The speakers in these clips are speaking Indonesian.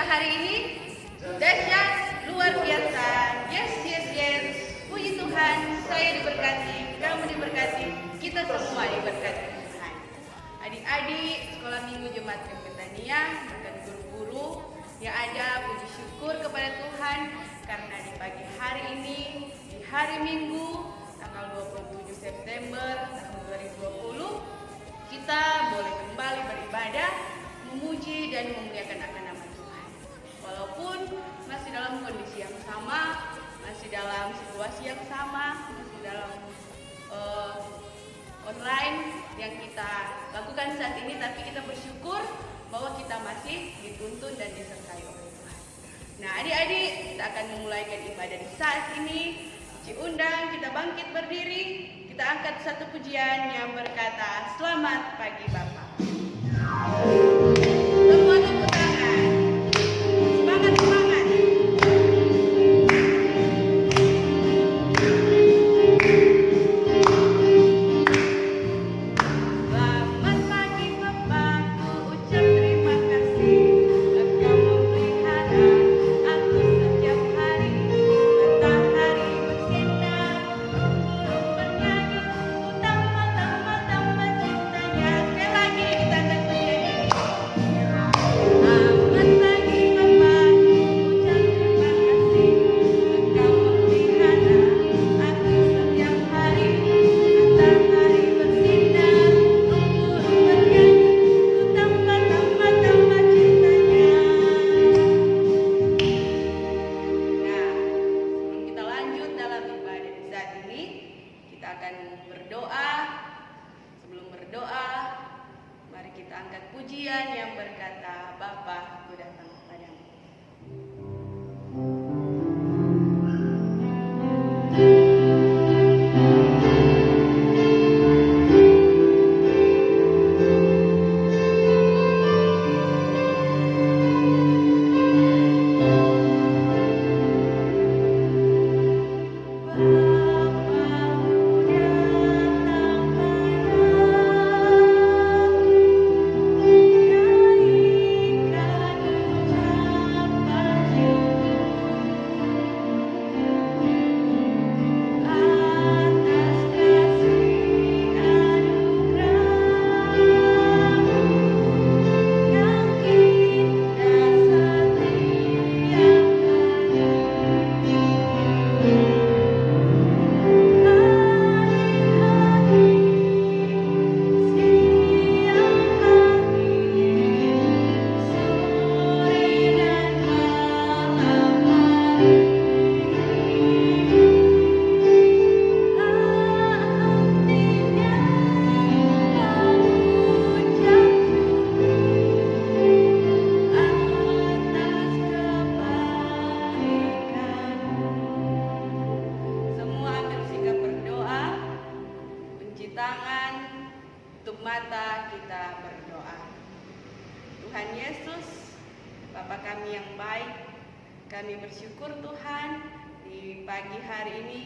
hari ini dahsyat, luar biasa. Yes, yes, yes. Puji Tuhan, saya diberkati, kamu diberkati, kita semua diberkati Tuhan. Adik-adik sekolah minggu Jemaat Betania dan guru-guru yang ada, puji syukur kepada Tuhan karena di pagi hari ini, di hari Minggu tanggal 27 September tahun 2020, kita boleh kembali beribadah, memuji dan memuliakan akan nama Tuhan. Walaupun masih dalam kondisi yang sama, masih dalam situasi yang sama, masih dalam online yang kita lakukan saat ini, tapi kita bersyukur bahwa kita masih dituntun dan disertai oleh Tuhan. Nah, adik-adik, kita akan memulaikan ibadah di saat ini. Cici undang kita bangkit berdiri, kita angkat satu pujian yang berkata, "Selamat pagi Bapak." Semua tepuk tangan. Semangat, semangat. Selamat pagi Bapak, ku ucap terima kasih. Engkau memelihara aku setiap hari. Matahari bersinar, burung bernyanyi, ku tambah cintanya. Sekali lagi kita akan bernyanyi. Selamat pagi Bapak, ku ucap terima kasih. Engkau memelihara aku setiap hari. Matahari bersinar, burung bernyanyi, ku tambah cintanya. Nah, sebelum kita lanjut dalam ibadah di saat ini, kita akan berdoa. Sebelum berdoa, mari kita angkat pujian yang berkata, "Bapa, ku datang kepadamu." Semua ambil sikap berdoa, kunci tangan, tutup mata, kita berdoa. Tuhan Yesus, Bapa kami yang baik, kami bersyukur Tuhan di pagi hari ini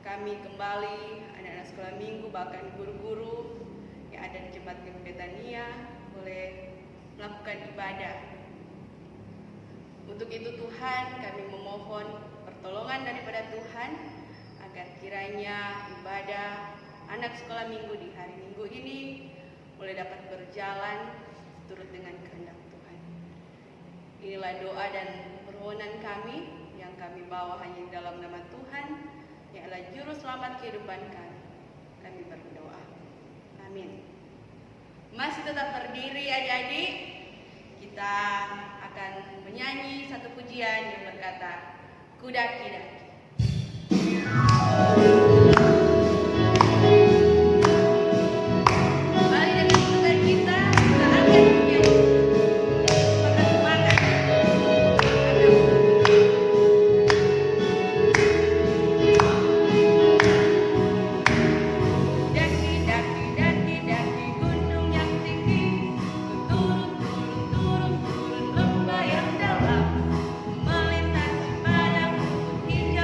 kami kembali anak-anak sekolah minggu bahkan guru-guru yang ada di Jemaat Betania boleh melakukan ibadah. Untuk itu Tuhan, kami memohon pertolongan daripada Tuhan agar kiranya ibadah anak sekolah minggu di hari Minggu ini boleh dapat berjalan turut dengan kehendak Tuhan. Inilah doa dan permohonan kami yang kami bawa hanya dalam nama Tuhan yang adalah juru selamat kehidupan kami. Kami berdoa. Amin. Masih tetap berdiri adik-adik. Kita akan menyanyi satu pujian yang berkata, "Kudaki-daki." Kembali dengan sukacita, kita angkat pujian. Semangat, daki gunung yang tinggi, turun lembah yang dalam, melintasi padang rumput hijau.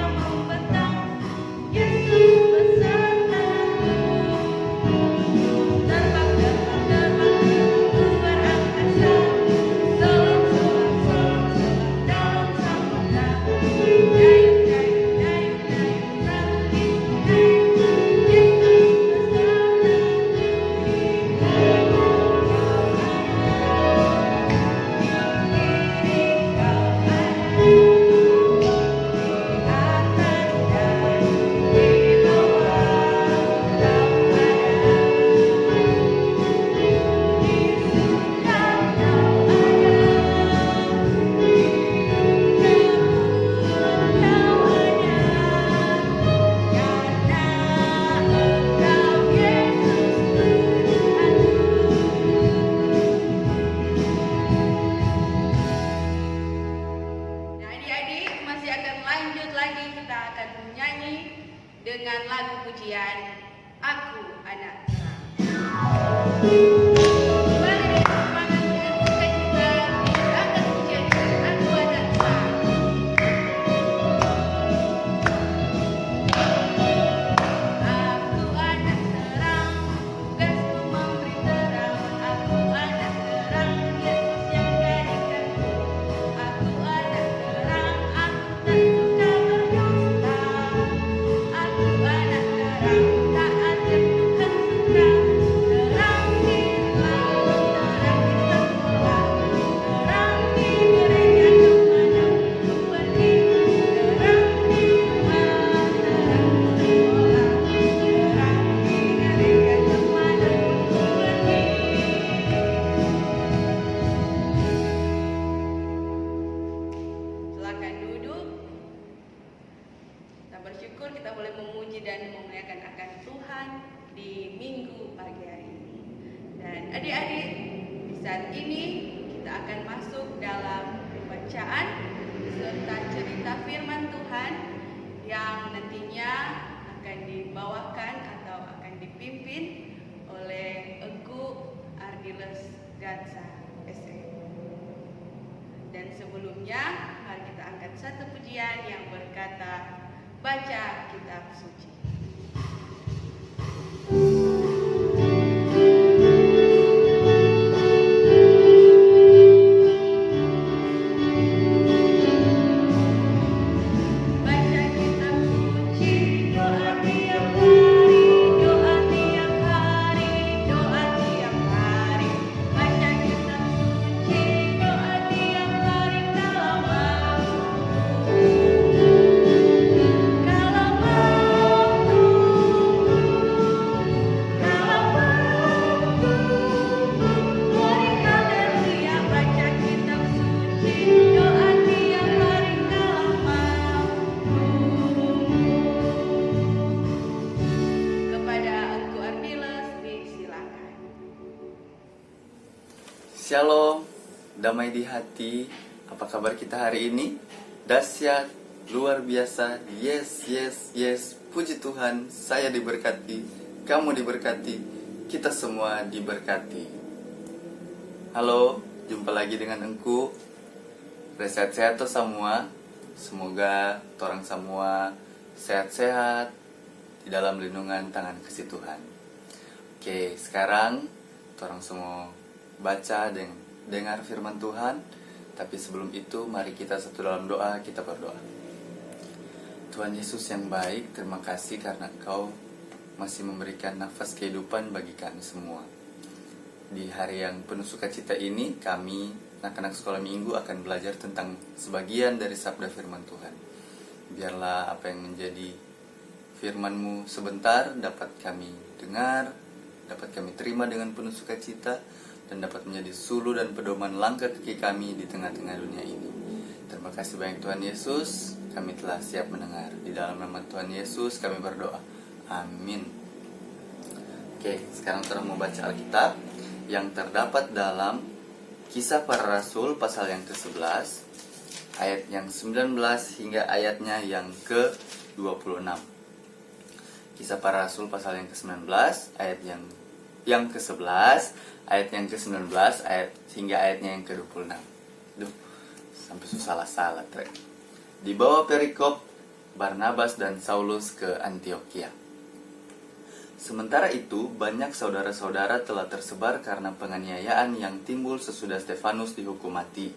bernyanyi dengan lagu pujian Aku Anak Terang. Mari semangat dengan sukacita akan pujian Aku Anak Terang. Aku anak terang, tugasku memberi terang. Aku anak terang, Yesus yang jadikanku. Aku anak terang, aku tak suka berdusta. Aku anak terang, taat yang Tuhan suka. Terang di laut, terang di sekolah, terang di gereja kemanapun ku pergi. Terang di rumah, terang di sekolah, terang di gereja kemanapun ku pergi. Silakan duduk. Kita bersyukur kita boleh memuji dan memuliakan akan Tuhan di minggu pagi hari ini. Dan adik-adik, di saat ini kita akan masuk dalam bacaan serta cerita firman Tuhan yang nantinya akan dibawakan atau akan dipimpin oleh Engku Ardiles Gansa SE. Dan sebelumnya, mari kita angkat satu pujian yang berkata, baca kitab suci. Baca kitab suci, doa tiap hari, doa tiap hari, doa tiap hari. Baca kitab suci, doa tiap hari kalau mampu. Kalau mampu, kalau mampu, mari haleluya. Baca kitab suci, doa tiap hari kalau mampu. Kepada Engku Ardiles disilakan. Shalom, damai di hati. Apa kabar kita hari ini? Dahsyat, luar biasa. Yes, yes, yes. Puji Tuhan, saya diberkati, kamu diberkati, kita semua diberkati. Halo, jumpa lagi dengan Engku. Sehat-sehat tuh semua. Semoga orang semua sehat-sehat di dalam lindungan tangan kasih Tuhan. Oke, sekarang orang semua baca dan dengar firman Tuhan. Tapi sebelum itu, mari kita satu dalam doa, kita berdoa. Tuhan Yesus yang baik, terima kasih karena Engkau masih memberikan nafas kehidupan bagi kami semua. Di hari yang penuh sukacita ini, kami, anak-anak sekolah minggu, akan belajar tentang sebagian dari sabda firman Tuhan. Biarlah apa yang menjadi firman-Mu sebentar dapat kami dengar, dapat kami terima dengan penuh sukacita, dan dapat menjadi suluh dan pedoman langkah kaki kami di tengah-tengah dunia ini. Terima kasih banyak Tuhan Yesus, kami telah siap mendengar. Di dalam nama Tuhan Yesus kami berdoa. Amin. Oke, sekarang kita mau baca Alkitab yang terdapat dalam Kisah Para Rasul pasal yang ke-11, ayat yang 19 hingga ayatnya yang ke-26. Kisah Para Rasul pasal yang ke-19, ayat yang ke-11, ayat yang ke-19 ayat hingga ayatnya yang ke-26. Duh, sampai salah-salah trek. Di bawah perikop Barnabas dan Saulus ke Antiokhia. Sementara itu, banyak saudara-saudara telah tersebar karena penganiayaan yang timbul sesudah Stefanus dihukum mati.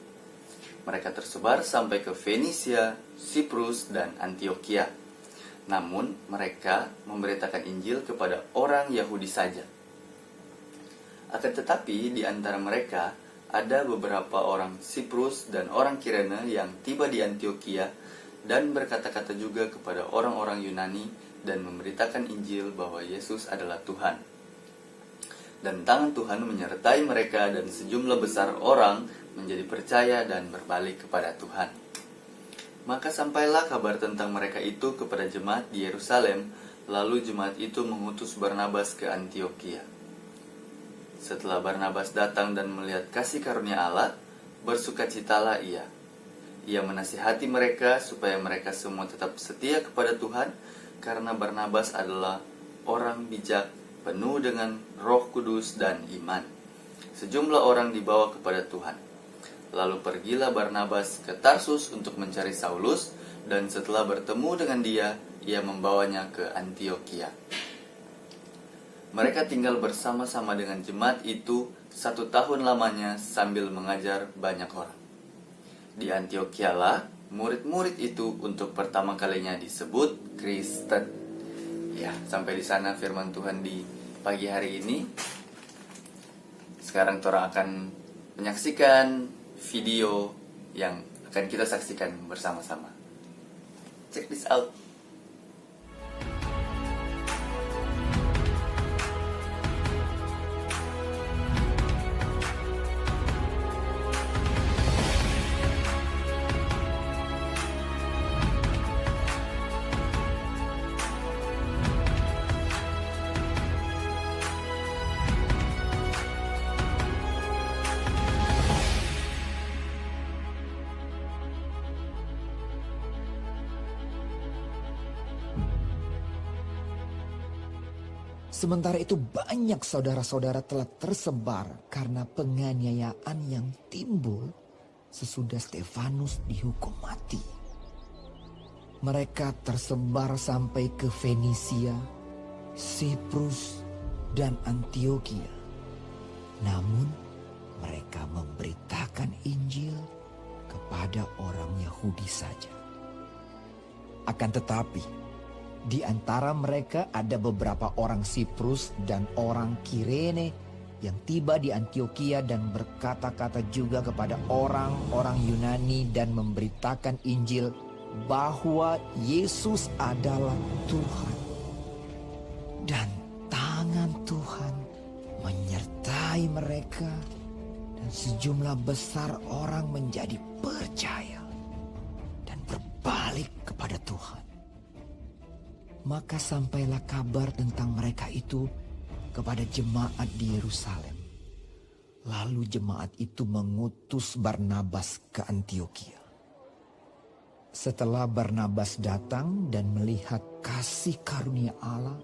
Mereka tersebar sampai ke Fenisia, Siprus, dan Antiokhia. Namun, mereka memberitakan Injil kepada orang Yahudi saja. Akan tetapi di antara mereka ada beberapa orang Siprus dan orang Kirene yang tiba di Antiokhia dan berkata-kata juga kepada orang-orang Yunani dan memberitakan Injil bahwa Yesus adalah Tuhan. Dan tangan Tuhan menyertai mereka dan sejumlah besar orang menjadi percaya dan berbalik kepada Tuhan. Maka sampailah kabar tentang mereka itu kepada jemaat di Yerusalem, lalu jemaat itu mengutus Barnabas ke Antiokhia. Setelah Barnabas datang dan melihat kasih karunia Allah, bersukacitalah ia. Ia menasihati mereka supaya mereka semua tetap setia kepada Tuhan, karena Barnabas adalah orang bijak, penuh dengan Roh Kudus dan iman. Sejumlah orang dibawa kepada Tuhan. Lalu pergilah Barnabas ke Tarsus untuk mencari Saulus, dan setelah bertemu dengan dia, ia membawanya ke Antiokhia. Mereka tinggal bersama-sama dengan jemaat itu 1 tahun lamanya sambil mengajar banyak orang. Di Antiokhia lah murid-murid itu untuk pertama kalinya disebut Kristen. Ya, sampai di sana firman Tuhan di pagi hari ini. Sekarang Tora akan menyaksikan video yang akan kita saksikan bersama-sama. Check this out. Sementara itu banyak saudara-saudara telah tersebar karena penganiayaan yang timbul sesudah Stefanus dihukum mati. Mereka tersebar sampai ke Fenisia, Siprus, dan Antiokhia. Namun mereka memberitakan Injil kepada orang Yahudi saja. Akan tetapi, di antara mereka ada beberapa orang Siprus dan orang Kirene yang tiba di Antiokhia dan berkata-kata juga kepada orang-orang Yunani dan memberitakan Injil bahwa Yesus adalah Tuhan. Dan tangan Tuhan menyertai mereka dan sejumlah besar orang menjadi percaya dan berbalik kepada Tuhan. Maka sampailah kabar tentang mereka itu kepada jemaat di Yerusalem. Lalu jemaat itu mengutus Barnabas ke Antiokhia. Setelah Barnabas datang dan melihat kasih karunia Allah,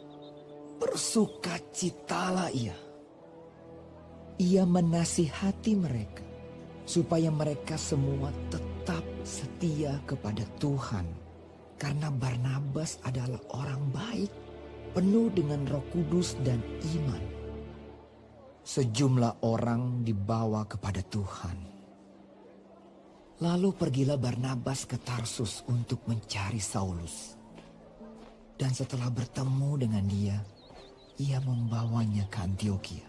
bersukacitalah ia. Ia menasihati mereka supaya mereka semua tetap setia kepada Tuhan. Karena Barnabas adalah orang baik, penuh dengan Roh Kudus dan iman. Sejumlah orang dibawa kepada Tuhan. Lalu pergilah Barnabas ke Tarsus untuk mencari Saulus. Dan setelah bertemu dengan dia, ia membawanya ke Antiokhia.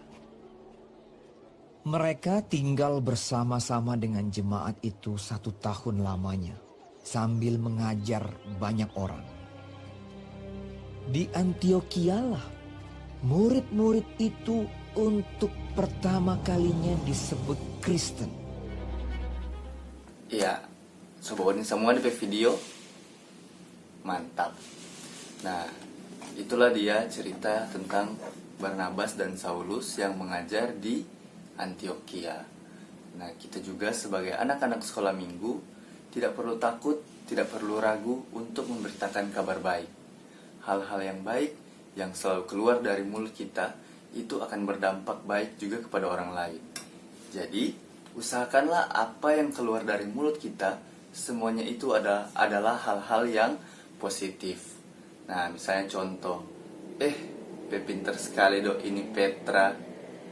Mereka tinggal bersama-sama dengan jemaat itu 1 tahun lamanya, sambil mengajar banyak orang. Di Antiokhia-lah murid-murid itu untuk pertama kalinya disebut Kristen. Ya, sobat ini semua di video. Mantap. Nah, itulah dia cerita tentang Barnabas dan Saulus yang mengajar di Antiokhia. Nah, kita juga sebagai anak-anak sekolah minggu tidak perlu takut, tidak perlu ragu untuk memberitakan kabar baik. Hal-hal yang baik yang selalu keluar dari mulut kita itu akan berdampak baik juga kepada orang lain. Jadi, usahakanlah apa yang keluar dari mulut kita, semuanya itu adalah hal-hal yang positif. Nah, misalnya contoh, Pe pinter sekali dok ini Petra,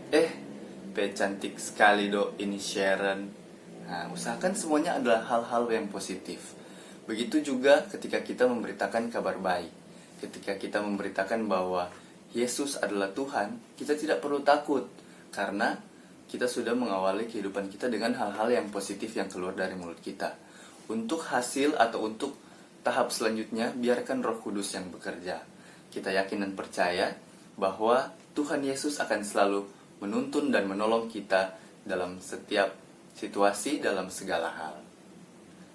Pe cantik sekali dok ini Sharon. Nah, usahakan semuanya adalah hal-hal yang positif. Begitu juga ketika kita memberitakan kabar baik. Ketika kita memberitakan bahwa Yesus adalah Tuhan, kita tidak perlu takut. Karena kita sudah mengawali kehidupan kita dengan hal-hal yang positif yang keluar dari mulut kita. Untuk hasil atau untuk tahap selanjutnya, biarkan Roh Kudus yang bekerja. Kita yakin dan percaya bahwa Tuhan Yesus akan selalu menuntun dan menolong kita dalam setiap situasi, dalam segala hal.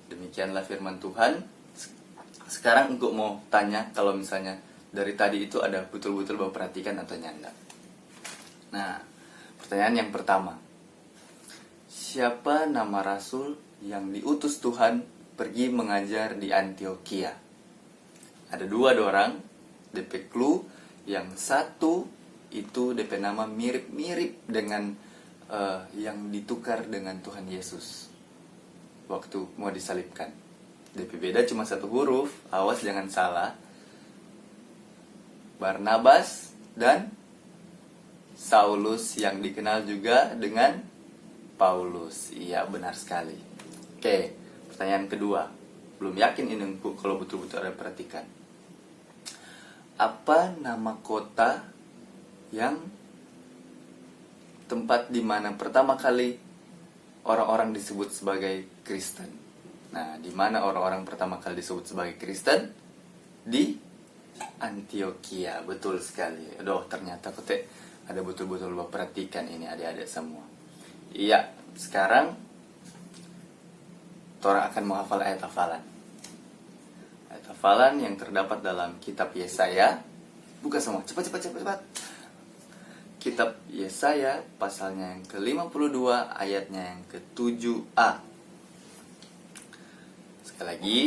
Demikianlah firman Tuhan. Sekarang Engkau mau tanya, kalau misalnya dari tadi itu ada betul-betul Bapak perhatikan atau nyanda. Nah, pertanyaan yang pertama, siapa nama Rasul yang diutus Tuhan pergi mengajar di Antioquia. Ada dua orang, DP clue. Yang satu itu DP nama mirip-mirip dengan yang ditukar dengan Tuhan Yesus waktu mau disalibkan. DP beda cuma satu huruf, awas jangan salah. Barnabas dan Saulus yang dikenal juga dengan Paulus. Iya, benar sekali. Oke, pertanyaan kedua. Belum yakin ini kalau betul-betul ada perhatikan. Apa nama kota yang tempat di mana pertama kali orang-orang disebut sebagai Kristen? Nah, di mana orang-orang pertama kali disebut sebagai Kristen? Di Antioquia, betul sekali. Aduh, ternyata ada betul-betul perhatikan ini adik-adik semua. Iya, sekarang Tora akan menghafal ayat hafalan. Ayat hafalan yang terdapat dalam kitab Yesaya. Buka semua, cepat. Kitab Yesaya pasalnya yang ke-52 ayatnya yang ke-7a. Sekali lagi,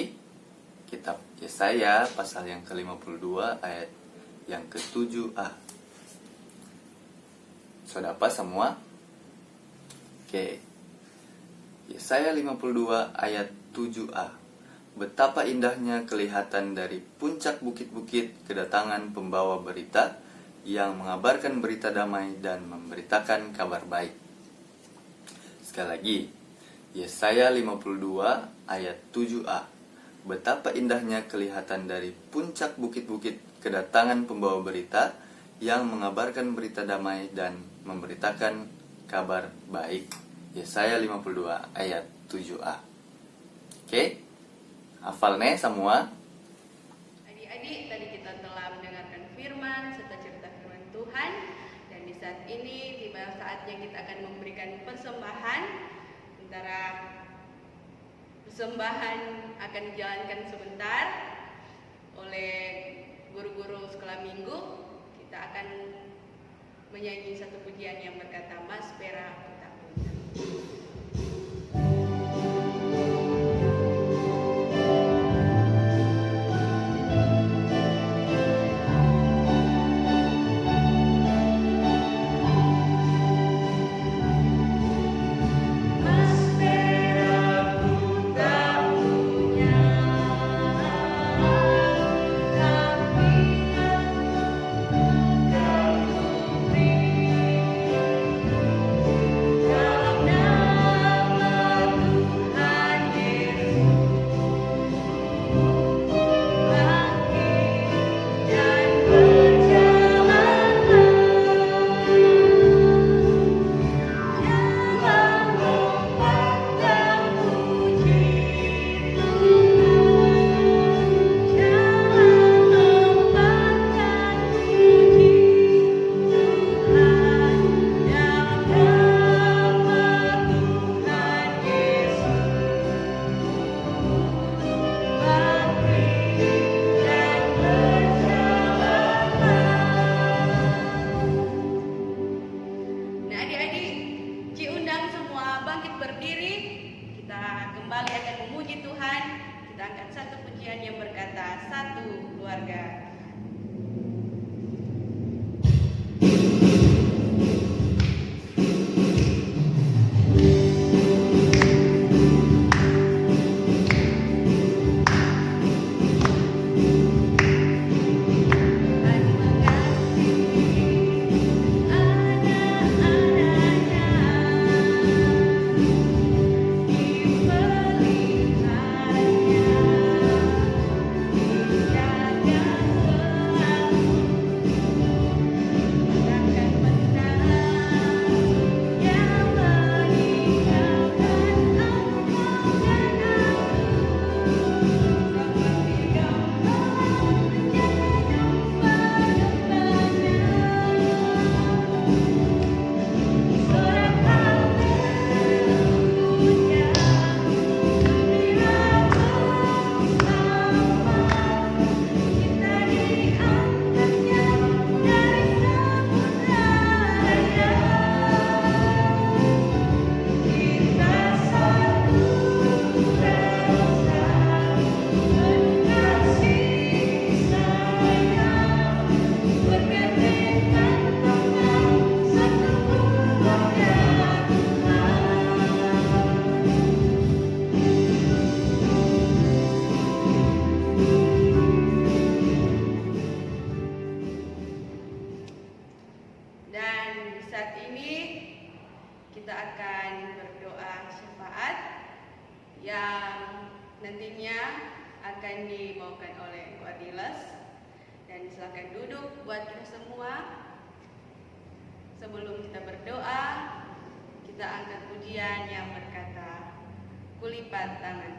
kitab Yesaya pasal yang ke-52 ayat yang ke-7a. Sudah apa semua? Oke. Yesaya 52 ayat 7a. Betapa indahnya kelihatan dari puncak bukit-bukit kedatangan pembawa berita yang mengabarkan berita damai dan memberitakan kabar baik. Sekali lagi, Yesaya 52 ayat 7a. Betapa indahnya kelihatan dari puncak bukit-bukit kedatangan pembawa berita yang mengabarkan berita damai dan memberitakan kabar baik. Yesaya 52 ayat 7a. Oke? Hafalnya semua. Adik-adik, tadi kita telah mendengarkan firman serta cerita firman Tuhan. Dan di saat ini tiba saatnya kita akan memberikan persembahan. Sementara persembahan akan dijalankan sebentar oleh guru-guru sekolah minggu. Kita akan menyanyi satu pujian yang berkata, Mas Pera kita punya. Dalam silakan duduk buat kita semua. Sebelum kita berdoa, kita angkat pujian yang berkata, "Kulipat tangan."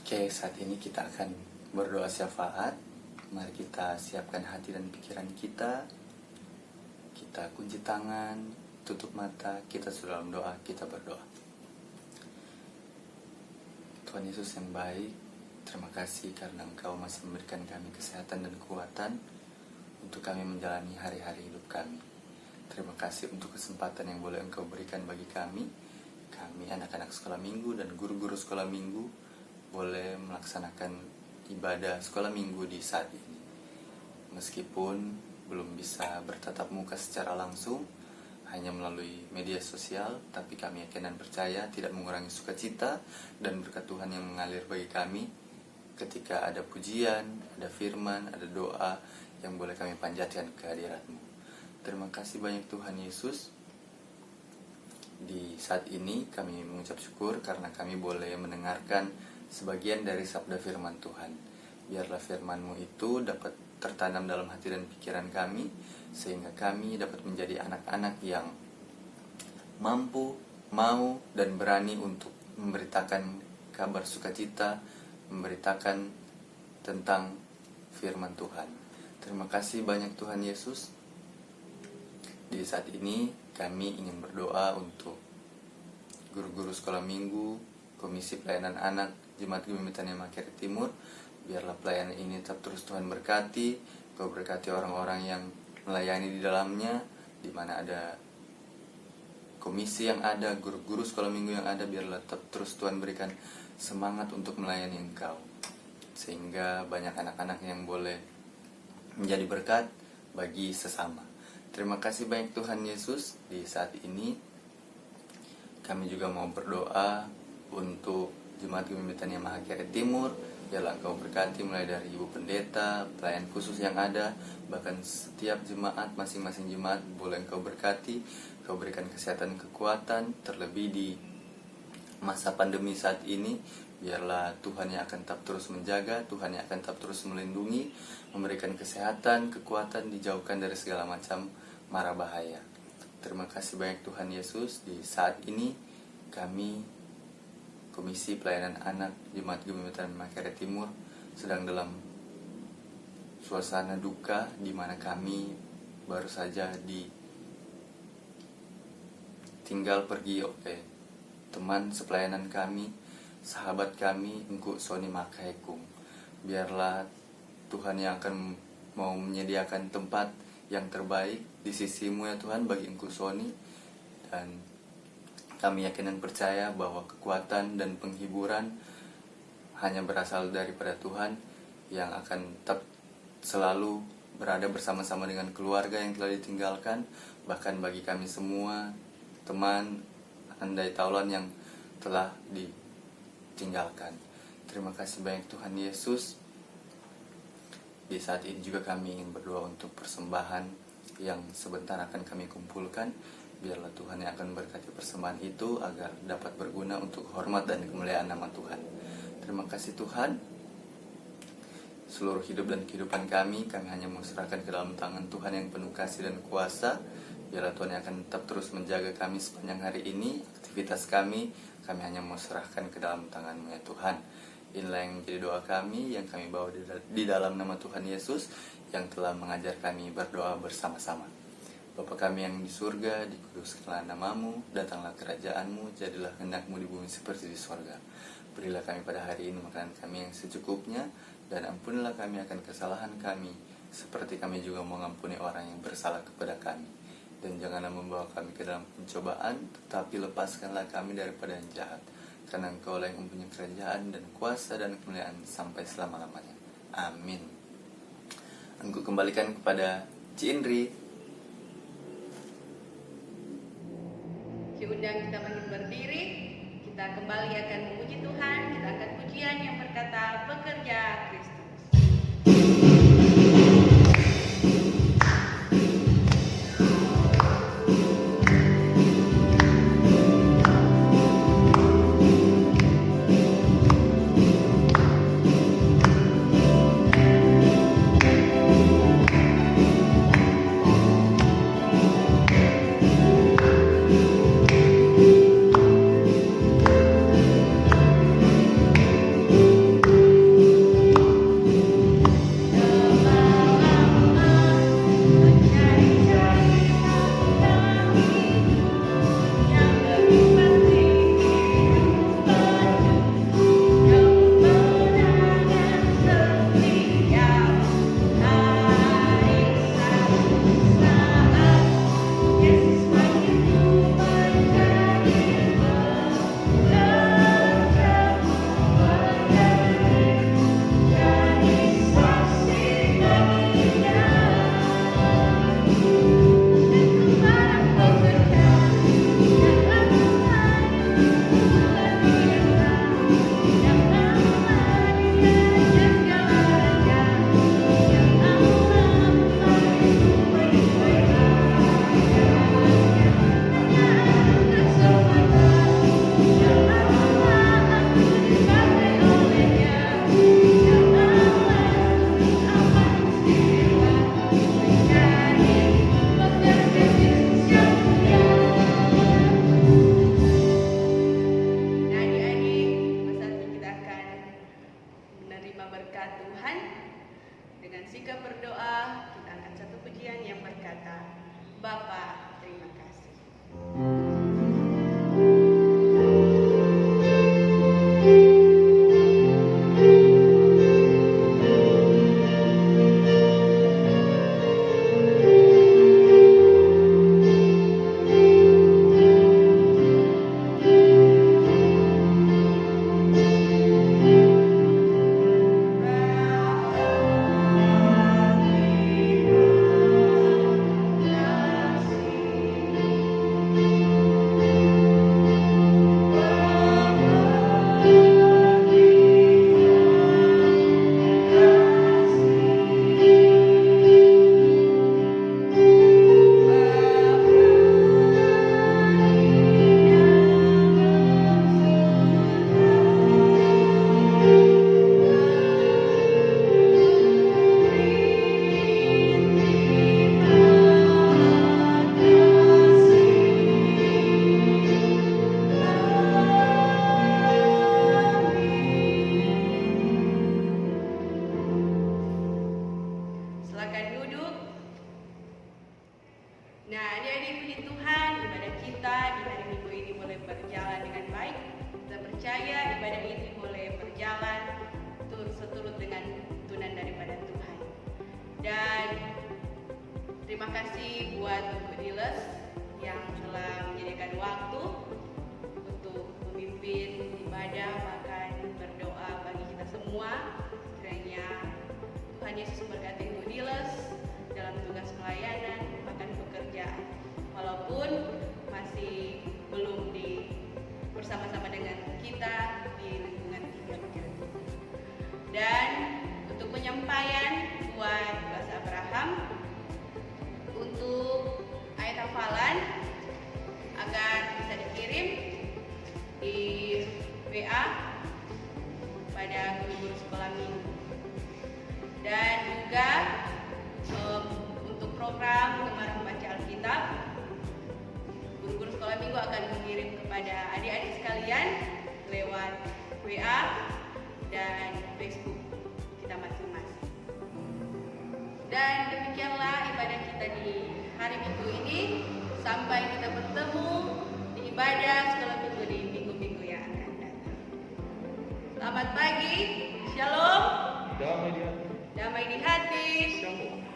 Oke, saat ini kita akan berdoa syafaat. Mari kita siapkan hati dan pikiran kita. Kita kunci tangan, tutup mata, kita sudah dalam doa, kita berdoa. Tuhan Yesus yang baik, terima kasih karena Engkau masih memberikan kami kesehatan dan kekuatan untuk kami menjalani hari-hari hidup kami. Terima kasih untuk kesempatan yang boleh Engkau berikan bagi kami anak-anak sekolah minggu dan guru-guru sekolah minggu, boleh melaksanakan ibadah sekolah minggu di saat ini. Meskipun belum bisa bertatap muka secara langsung, hanya melalui media sosial, tapi kami yakin dan percaya tidak mengurangi sukacita dan berkat Tuhan yang mengalir bagi kami ketika ada pujian, ada firman, ada doa yang boleh kami panjatkan ke hadirat-Mu. Terima kasih banyak Tuhan Yesus. Di saat ini kami mengucap syukur karena kami boleh mendengarkan sebagian dari sabda firman Tuhan. Biarlah firman-Mu itu dapat tertanam dalam hati dan pikiran kami, sehingga kami dapat menjadi anak-anak yang mampu, mau, dan berani untuk memberitakan kabar sukacita, memberitakan tentang firman Tuhan. Terima kasih banyak Tuhan Yesus. Di saat ini kami ingin berdoa untuk guru-guru sekolah minggu, Komisi Pelayanan Anak, Jemaat Gemitan Makere Timur. Biarlah pelayanan ini tetap terus Tuhan berkati. Kau berkati orang-orang yang melayani di dalamnya, di mana ada komisi yang ada, guru-guru sekolah minggu yang ada. Biarlah tetap terus Tuhan berikan semangat untuk melayani Engkau, sehingga banyak anak-anak yang boleh menjadi berkat bagi sesama. Terima kasih banyak Tuhan Yesus. Di saat ini kami juga mau berdoa untuk Jemaat Gemitan Makere Timur. Biarlah Engkau berkati mulai dari Ibu Pendeta, pelayan khusus yang ada, bahkan setiap jemaat, masing-masing jemaat boleh Engkau berkati. Engkau berikan kesehatan, kekuatan, terlebih di masa pandemi saat ini. Biarlah Tuhan yang akan tetap terus menjaga, Tuhan yang akan tetap terus melindungi, memberikan kesehatan, kekuatan, dijauhkan dari segala macam mara bahaya. Terima kasih banyak Tuhan Yesus. Di saat ini kami Komisi Pelayanan Anak Jemaat Gemitan Makere Timur sedang dalam suasana duka, di mana kami baru saja ditinggal pergi oleh teman sepelayanan kami, sahabat kami, Engku Sony Makaekung. Biarlah Tuhan yang akan mau menyediakan tempat yang terbaik di sisi-Mu ya Tuhan bagi Engku Sony, dan kami yakin dan percaya bahwa kekuatan dan penghiburan hanya berasal daripada Tuhan yang akan tetap selalu berada bersama-sama dengan keluarga yang telah ditinggalkan. Bahkan bagi kami semua, teman, andai taulan yang telah ditinggalkan. Terima kasih banyak Tuhan Yesus. Di saat ini juga kami ingin berdoa untuk persembahan yang sebentar akan kami kumpulkan. Biarlah Tuhan yang akan berkati persembahan itu agar dapat berguna untuk hormat dan kemuliaan nama Tuhan. Terima kasih Tuhan. Seluruh hidup dan kehidupan kami hanya mau serahkan ke dalam tangan Tuhan yang penuh kasih dan kuasa. Biarlah Tuhan yang akan tetap terus menjaga kami sepanjang hari ini. Aktivitas kami hanya mau serahkan ke dalam tangan-Mu ya Tuhan. Inilah yang menjadi doa kami yang kami bawa di dalam nama Tuhan Yesus yang telah mengajar kami berdoa bersama-sama. Bapa kami yang di surga, dikuduskanlah nama-Mu, datanglah kerajaan-Mu, jadilah kehendak-Mu di bumi seperti di surga. Berilah kami pada hari ini makanan kami yang secukupnya, dan ampunilah kami akan kesalahan kami, seperti kami juga mengampuni orang yang bersalah kepada kami. Dan janganlah membawa kami ke dalam pencobaan, tetapi lepaskanlah kami daripada yang jahat. Karena Engkau yang mempunyai kerajaan dan kuasa dan kemuliaan sampai selama-lamanya. Amin. Engkau kembalikan kepada Ci Indri. Diundang kita bangkit berdiri, kita kembali akan memuji Tuhan, kita akan pujian yang berkata pekerja Kristus. Terima kasih buat Bu Diles yang telah menyediakan waktu untuk memimpin ibadah bahkan berdoa bagi kita semua. Kiranya Tuhan Yesus memberkati Bu Diles dalam tugas pelayanan bahkan pekerjaan, walaupun masih belum bersama-sama dengan kita di lingkungan gereja. Dan untuk penyampaian buat Bahasa Abraham, untuk ayat hafalan Minggu akan mengirim kepada adik-adik sekalian lewat WA dan Facebook kita masing-masing. Dan demikianlah ibadah kita di hari Minggu ini. Sampai kita bertemu di ibadah sekolah minggu di minggu-minggu yang akan datang. Selamat pagi, shalom, damai di hati, shalom.